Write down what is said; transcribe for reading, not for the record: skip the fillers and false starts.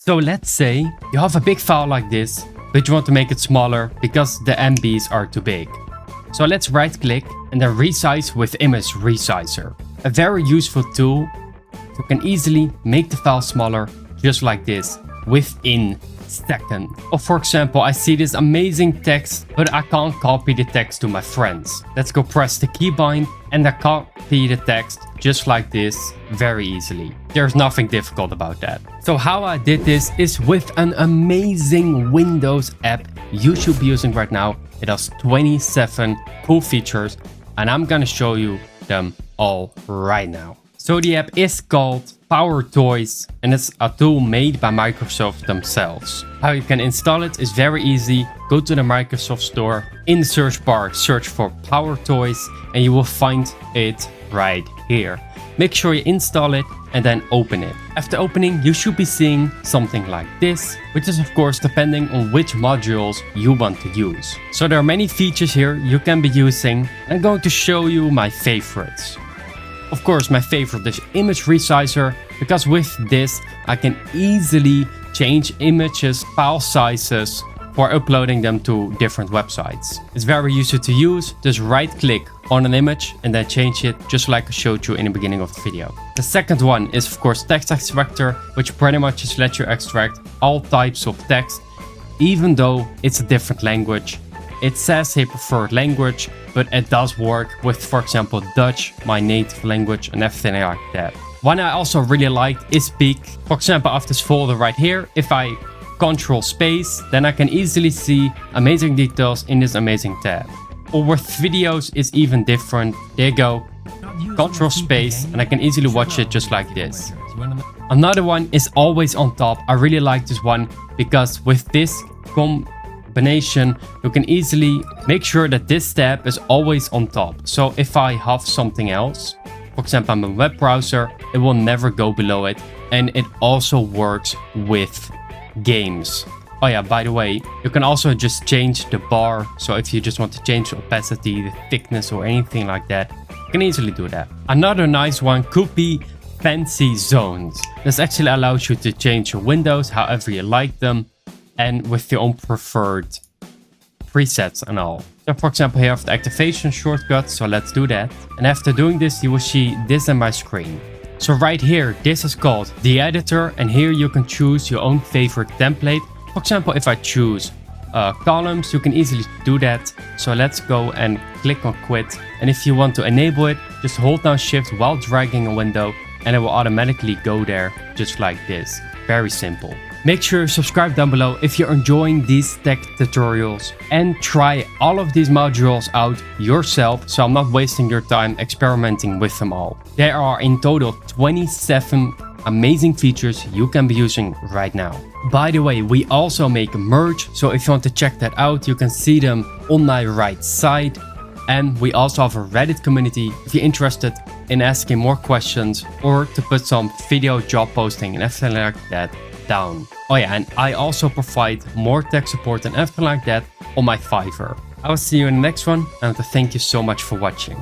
So let's say you have a big file like this, but you want to make it smaller because the MBs are too big. So let's right click and then resize with Image Resizer. A very useful tool. You can easily make the file smaller just like this within seconds. Or for example, I see this amazing text, but I can't copy the text to my friends. Let's go press the keybind and I copy the text just like this very easily. There's nothing difficult about that. So how I did this is with an amazing Windows app you should be using right now. It has 27 cool features and I'm gonna show you them all right now. So the app is called PowerToys and it's a tool made by Microsoft themselves. How you can install it is very easy. Go to the Microsoft Store. In the search bar, search for PowerToys and you will find it right here. Make sure you install it and then open it. After opening, you should be seeing something like this, which is of course depending on which modules you want to use. So there are many features here you can be using. I'm going to show you my favorites. Of course, my favorite is Image Resizer, because with this I can easily change images, file sizes for uploading them to different websites. It's very easy to use. Just right click on an image and then change it just like I showed you in the beginning of the video. The second one is of course Text Extractor, which pretty much just lets you extract all types of text, even though it's a different language. It says a preferred language, but it does work with, for example, Dutch, my native language, and everything like that. One I also really like is Speak. For example, I have this folder right here. If I control space, then I can easily see amazing details in this amazing tab. Or with videos is even different. There you go. Control space, and I can easily watch it just like this. Another one is Always on Top. I really like this one because with this combination, you can easily make sure that this tab is always on top. So if I have something else, for example, I'm a web browser, it will never go below it. And it also works with games. Oh yeah, by the way, you can also just change the bar. So if you just want to change the opacity, the thickness or anything like that, you can easily do that. Another nice one could be FancyZones. This actually allows you to change your windows however you like them, and with your own preferred presets and all. So for example, here I have the activation shortcut, so let's do that. And after doing this, you will see this on my screen. So right here, this is called the editor, and here you can choose your own favorite template. For example, if I choose columns, you can easily do that. So let's go and click on quit. And if you want to enable it, just hold down shift while dragging a window and it will automatically go there just like this. Very simple. Make sure you subscribe down below if you're enjoying these tech tutorials and try all of these modules out yourself, so I'm not wasting your time experimenting with them all. There are in total 27 amazing features you can be using right now. By the way, we also make merch, so if you want to check that out, you can see them on my right side. And we also have a Reddit community if you're interested in asking more questions or to put some video job posting and everything like that down. Oh yeah, and I also provide more tech support and everything like that on my Fiverr. I will see you in the next one, and thank you so much for watching.